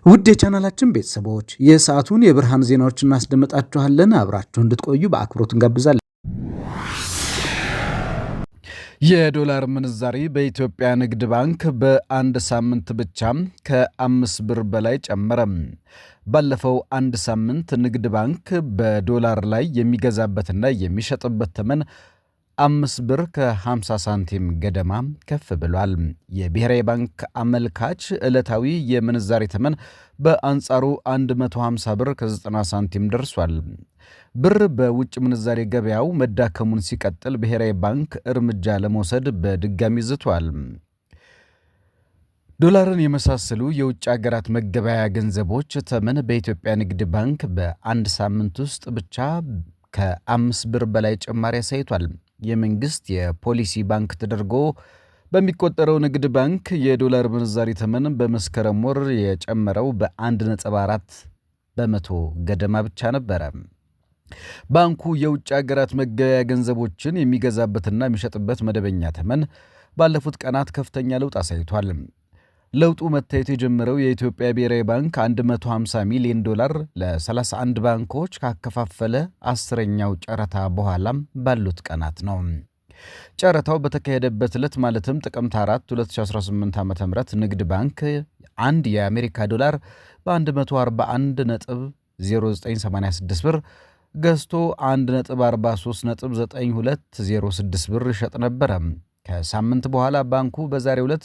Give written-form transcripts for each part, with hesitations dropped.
ውድ የቻናላችን ቤተሰቦች የሰዓቱን የብርሃን ዜናዎችን እናስደምጣችኋለን። አብራችሁ እንድትቆዩ በአክብሮት እንጋብዛለን። የዶላር ምንዛሪ በኢትዮጵያ ንግድ ባንክ በአንድ ሳምንት ብቻ ከ5 ብር በላይ ጨመረ። ባለፈው አንድ ሳምንት ንግድ ባንክ በዶላር ላይ የሚገዛበትና የሚሸጥበት ተመን 5 ብር ከ50 ሳንቲም ገደማ ከፍ ብሏል። የብሔራዊ ባንክ አመልካች ዕለታዊ የምንዛሬ ተመን በአንጻሩ 150 ብር ከ90 ሳንቲም ደርሷል። ብር በውጭ ምንዛሬ ገበያው መዳከሙን ሲቀጥል ብሔራዊ ባንክ እርምጃ ለመውሰድ በድጋሚ ዝቷል። ዶላርን የመሳሰሉ የውጭ ሀገራት መገበያያ ገንዘቦች ተመን በኢትዮጵያ ንግድ ባንክ በአንድ ሳምንት ውስጥ ብቻ ከ5 ብር በላይ ጭማሪ አሳይቷል። የመንግስት የፖሊሲ ባንክ ተደርጎ በሚቆጠረው ንግድ ባንክ የዶላር ምንዛሪ ተመን በመስከረም ወር የጨመረው በ1.4 በመቶ ገደማ ብቻ ነበረ። ባንኩ የውጭ ሀገራት መገበያያ ገንዘቦችን የሚገዛበትና የሚሸጥበት መደበኛ ተመን ባለፉት ቀናት ከፍተኛ ለውጥ አሳይቷል። ለውጡ መታየት የጀመረው የኢትዮጵያ ብሔራዊ ባንክ 150 ሚሊዮን ዶላር ለ31 ባንኮች ካከፋፈለ 10ኛው ጨረታ በኋላም ባሉት ቀናት ነው። ጨረታው በተካሄደበት ዕለት ማለትም ጥቅምት 4 2018 ዓ.ም ንግድ ባንክ አንድ የአሜሪካ ዶላር በ141.0986 ብር ገዝቶ 1.43.9206 ብር ይሸጥ ነበረ። ከሳምንት በኋላ ባንኩ በዛሬው ዕለት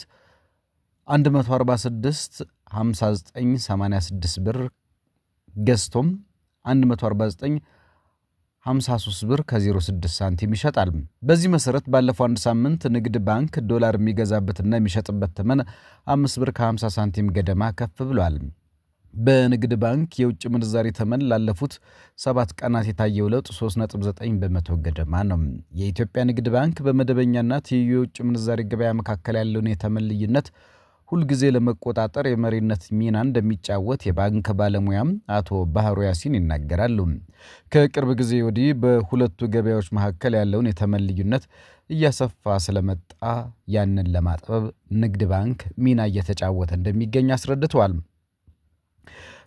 146.5986 ብር ገዝቶም 149.53 ብር ከ06 ሳንቲም ይሸጣል። በዚህ መሰረት ባለፈው አንድ ሳምንት ንግድ ባንክ ዶላር የሚገዛበትና የሚሸጥበት ተመን 5 ብር ከ50 ሳንቲም ገደማ ከፍ ብሏል። በንግድ ባንክ የውጭ ምንዛሪ ተመን ላለፉት 7 ቀናት የታየው ለውጥ 3.9 በመቶ ገደማ ነው። የኢትዮጵያ ንግድ ባንክ በመደበኛና ትይዩ የውጭ ምንዛሪ ገበያ መካከል ያለውን የተመን ልዩነት ሁልጊዜ ለመቆጣጠር የመሪነት ሚና እንደሚጫወት የባንክ ባለሙያም አቶ ባህሩ ያሲን ይናገራሉ። ከቅርብ ጊዜ ወዲህ በሁለቱ ገበያዎች መካከል ያለውን የተመን ልዩነት እያሰፋ ስለመጣ ያንን ለማጥበብ ንግድ ባንክ ሚና እየተጫወተ እንደሚገኝ አስረድተዋል።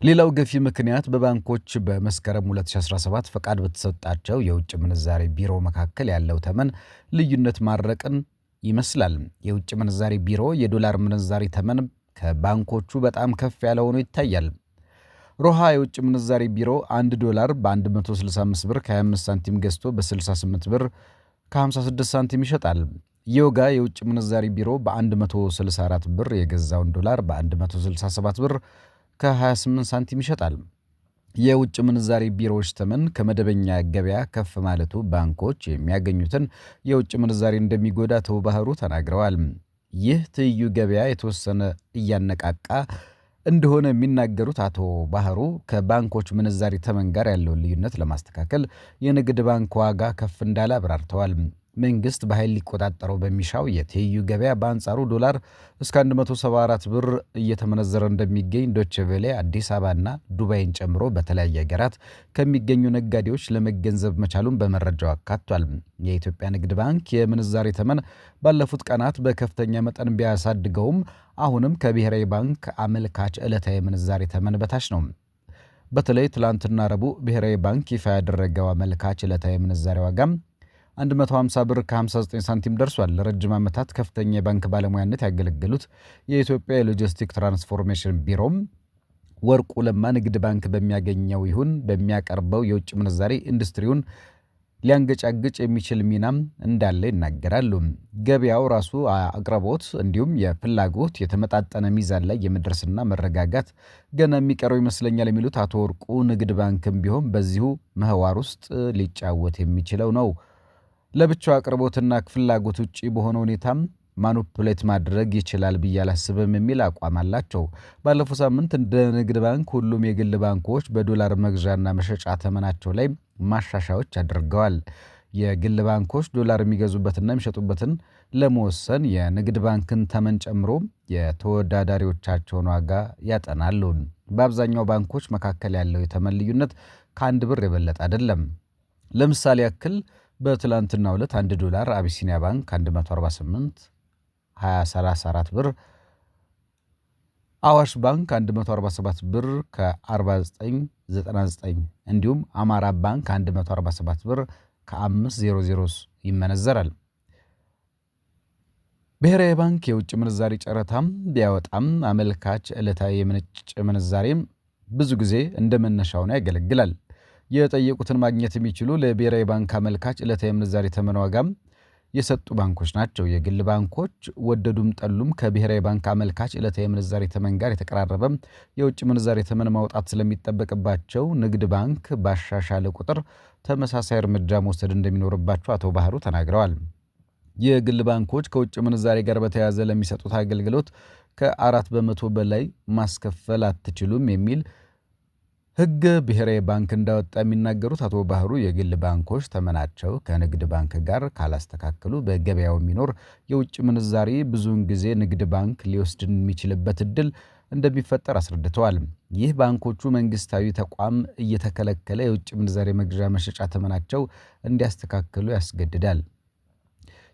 ሌላው ገፊ ምክንያት በባንኮች በመስከረም 2017 ፈቃድ በተሰጣቸው የውጭ ምንዛሬ ቢሮ መካከል ያለው ተመን ልዩነት ማድረቅን ይመስላል። የውጭ ምንዛሪ ቢሮ የዶላር ምንዛሪ ተመን ከባንኮቹ በጣም ከፍ ያለ ሆኖ ይታያል። ሮሃ የውጭ ምንዛሪ ቢሮ 1 ዶላር በ165 ብር ከ25 ሳንቲም ገዝቶ በ68 ብር ከ56 ሳንቲም ይሸጣል። ዮጋ የውጭ ምንዛሪ ቢሮ በ164 ብር የገዛውን ዶላር በ167 ብር ከ28 ሳንቲም ይሸጣል። የውጭ ምንዛሪ ቢሮዎች ተመን ከመደበኛ ገበያ ከፍ ማለቱ ባንኮች የሚያገኙትን የውጭ ምንዛሪ እንደሚጎዳ አቶ ባህሩ ተናግረዋል። ይህ ትይዩ ገበያ የተወሰነ እያነቃቃ እንደሆነ የሚናገሩት አቶ ባህሩ ከባንኮች ምንዛሪ ተመን ጋር ያለውን ልዩነት ለማስተካከል የንግድ ባንክ ዋጋ ከፍ እንዳለ አብራርተዋል። መንግስት በኃይል ሊቆጣጠረው በሚሻው የትይዩ ገበያ በአንጻሩ ዶላር እስከ 174 ብር እየተመነዘረ እንደሚገኝ ዶቼ ቬለ አዲስ አበባና ዱባይን ጨምሮ በተለያየ ሀገራት ከሚገኙ ነጋዴዎች ለመገንዘብ መቻሉን በመረጃው አካቷል። የኢትዮጵያ ንግድ ባንክ የምንዛሬ ተመን ባለፉት ቀናት በከፍተኛ መጠን ቢያሳድገውም አሁንም ከብሔራዊ ባንክ አመልካች ዕለታዊ ምንዛሬ ተመን በታች ነው። በተለይ ትላንትና ረቡዕ ብሔራዊ ባንክ ይፋ ያደረገው አመልካች ዕለታዊ ምንዛሬ ዋጋም 150 ብር ከ59 ሳንቲም ደርሷል። ለረጅም ዓመታት ከፍተኛ የባንክ ባለሙያነት ያገለገሉት የኢትዮጵያ የሎጂስቲክ ትራንስፎርሜሽን ቢሮም ወርቁ ለማ ንግድ ባንክ በሚያገኘው ይሁን በሚያቀርበው የውጭ ምንዛሬ ኢንዱስትሪውን ሊያንገጫግጭ የሚችል ሚናም እንዳለ ይናገራሉ። ገበያው ራሱ አቅርቦት እንዲሁም የፍላጎት የተመጣጠነ ሚዛን ላይ የመድረስና መረጋጋት ገና የሚቀረው ይመስለኛል የሚሉት አቶ ወርቁ ንግድ ባንክም ቢሆን በዚሁ ምህዋር ውስጥ ሊጫወት የሚችለው ነው። ለብቻው አቅርቦትና ፍላጎት ውጪ በሆነ ሁኔታም ማኑፕሌት ማድረግ ይችላል ብዬ አላስብም የሚል አቋም አላቸው። ባለፈው ሳምንት እንደ ንግድ ባንክ ሁሉም የግል ባንኮች በዶላር መግዣና መሸጫ ተመናቸው ላይ ማሻሻያዎች አድርገዋል። የግል ባንኮች ዶላር የሚገዙበትና የሚሸጡበትን ለመወሰን የንግድ ባንክን ተመን ጨምሮ የተወዳዳሪዎቻቸውን ዋጋ ያጠናሉ። በአብዛኛው ባንኮች መካከል ያለው የተመን ልዩነት ከ1 ብር የበለጠ አይደለም። ለምሳሌ ያክል በትላንትናው ዕለት 1 ዶላር አቢሲኒያ ባንክ 148.234 ብር አዋሽ ባንክ 147 ብር ከ49.99 እንዲሁም አማራ ባንክ 147 ብር ከ5.00 ይመነዘራል። ብሔራዊ ባንክ የውጭ ምንዛሪ ጨረታም ቢያወጣም አመልካች ዕለታዊ የምንጭ ምንዛሬም ብዙ ጊዜ እንደ መነሻ ሆኖ ያገለግላል። የጠየቁትን ማግኘት የሚችሉ ለብሔራዊ ባንክ አመልካች ዕለታዊ ምንዛሬ ተመን ዋጋም የሰጡ ባንኮች ናቸው። የግል ባንኮች ወደዱም ጠሉም ከብሔራዊ ባንክ አመልካች ዕለታዊ ምንዛሬ ተመን ጋር የተቀራረበ የውጭ ምንዛሬ ተመን ማውጣት ስለሚጠበቅባቸው ንግድ ባንክ ባሻሻለ ቁጥር ተመሳሳይ እርምጃ መውሰድ እንደሚኖርባቸው አቶ ባህሩ ተናግረዋል። የግል ባንኮች ከውጭ ምንዛሬ ጋር በተያያዘ ለሚሰጡት አገልግሎት ከ4 በመቶ በላይ ማስከፈል አትችሉም የሚል ሕግ ብሔራዊ ባንክ እንዳወጣ የሚናገሩት አቶ ባህሩ የግል ባንኮች ተመናቸው ከንግድ ባንክ ጋር ካላስተካከሉ በገበያው የሚኖር የውጭ ምንዛሬ ብዙውን ጊዜ ንግድ ባንክ ሊወስድ የሚችልበት እድል እንደሚፈጠር አስረድተዋል። ይህ ባንኮቹ መንግስታዊ ተቋም እየተከለከለ የውጭ ምንዛሬ መግዣ መሸጫ ተመናቸው እንዲያስተካክሉ ያስገድዳል።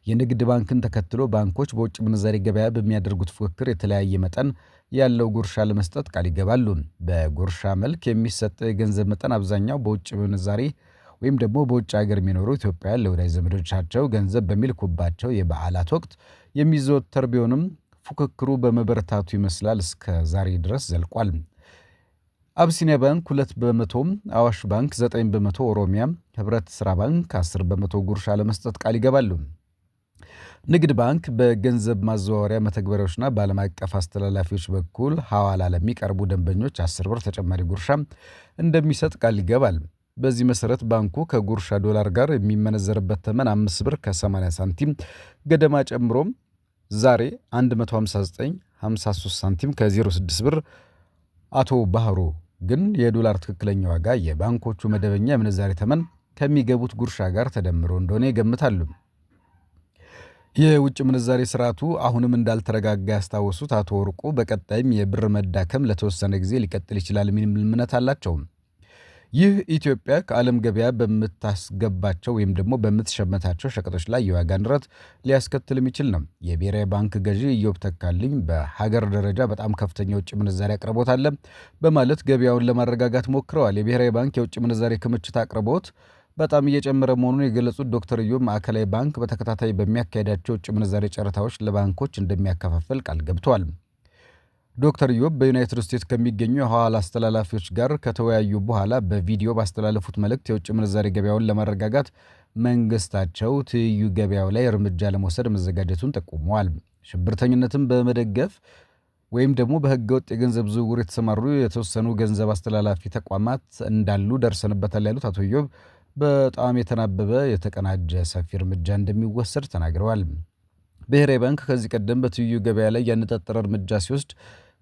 የንግድ ባንክን ተከትሎ ባንኮች በውጭ ምንዛሬ ገበያ በሚያደርጉት ፉክክር የተለያየ መጠን ያለው ጉርሻ ለመስጠት ቃል ይገባሉ። በጉርሻ መልክ የሚሰጠው የገንዘብ መጠን አብዛኛው በውጭ ምንዛሬ ወይም ደግሞ በውጭ ሀገር የሚኖሩ ኢትዮጵያውያን ለወዳጅ ዘመዶቻቸው ገንዘብ በሚልኩባቸው የበዓላት ወቅት የሚዘወተር ቢሆንም ፉክክሩ በመበረታቱ ይመስላል እስከ ዛሬ ድረስ ዘልቋል። አብሲኒያ ባንክ 2 በመቶ፣ አዋሽ ባንክ 9 በመቶ፣ ኦሮሚያ ህብረት ስራ ባንክ 10 በመቶ ጉርሻ ለመስጠት ቃል ይገባሉ። ንግድ ባንክ በገንዘብ ማዘዋወሪያ መተግበሪያዎችና በዓለም አቀፍ አስተላላፊዎች በኩል ሐዋላ ለሚቀርቡ ደንበኞች 10 ብር ተጨማሪ ጉርሻ እንደሚሰጥ ቃል ይገባል። በዚህ መሰረት ባንኩ ከጉርሻ ዶላር ጋር የሚመነዘርበት ተመን 5 ብር ከ80 ሳንቲም ገደማ ጨምሮ ዛሬ 159.53 ሳንቲም ከ06 ብር። አቶ ባህሩ ግን የዶላር ትክክለኛ ዋጋ የባንኮቹ መደበኛ የምንዛሬ ተመን ከሚገቡት ጉርሻ ጋር ተደምሮ እንደሆነ ይገምታሉ። የውጭ ምንዛሬ ስርዓቱ አሁንም እንዳልተረጋጋ ያስታወሱት አቶ ወርቁ በቀጣይም የብር መዳከም ለተወሰነ ጊዜ ሊቀጥል ይችላል የሚል እምነት አላቸው። ይህ ኢትዮጵያ ከዓለም ገበያ በምታስገባቸው ወይም ደግሞ በምትሸመታቸው ሸቀጦች ላይ የዋጋ ንረት ሊያስከትል የሚችል ነው። የብሔራዊ ባንክ ገዢ ኢዮብ ተካልኝ በሀገር ደረጃ በጣም ከፍተኛ የውጭ ምንዛሬ አቅርቦት አለ በማለት ገበያውን ለማረጋጋት ሞክረዋል። የብሔራዊ ባንክ የውጭ ምንዛሬ ክምችት አቅርቦት በጣም እየጨመረ መሆኑን የገለጹት ዶክተር ኢዮብ ማዕከላዊ ባንክ በተከታታይ በሚያካሄዳቸው የውጭ ምንዛሬ ጨረታዎች ለባንኮች እንደሚያከፋፍል ቃል ገብተዋል። ዶክተር ኢዮብ በዩናይትድ ስቴትስ ከሚገኙ የሐዋላ አስተላላፊዎች ጋር ከተወያዩ በኋላ በቪዲዮ ባስተላለፉት መልእክት የውጭ ምንዛሬ ገበያውን ለማረጋጋት መንግስታቸው ትይዩ ገበያው ላይ እርምጃ ለመውሰድ መዘጋጀቱን ጠቁመዋል። ሽብርተኝነትን በመደገፍ ወይም ደግሞ በህገወጥ የገንዘብ ዝውውር የተሰማሩ የተወሰኑ ገንዘብ አስተላላፊ ተቋማት እንዳሉ ደርሰንበታል ያሉት አቶ ኢዮብ በጣም የተናበበ የተቀናጀ ሰፊ እርምጃ እንደሚወሰድ ተናግረዋል። ብሔራዊ ባንክ ከዚህ ቀደም በትይዩ ገበያ ላይ ያነጣጠረ እርምጃ ሲወስድ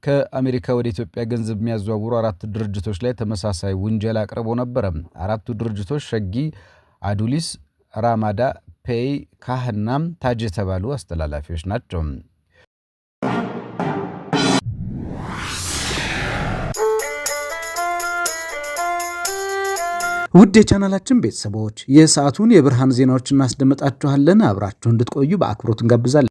ከአሜሪካ ወደ ኢትዮጵያ ገንዘብ የሚያዘዋውሩ 4 ድርጅቶች ላይ ተመሳሳይ ውንጀላ አቅርቦ ነበረ። 4ቱ ድርጅቶች ሸጊ፣ አዱሊስ፣ ራማዳ ፔይ፣ ካህና ታጅ የተባሉ አስተላላፊዎች ናቸው። ውድ የቻናላችን ቤተሰቦች የሰዓቱን የብርሃን ዜናዎችን እናስደምጣችኋለን። አብራችሁ እንድትቆዩ በአክብሮት እንጋብዛለን።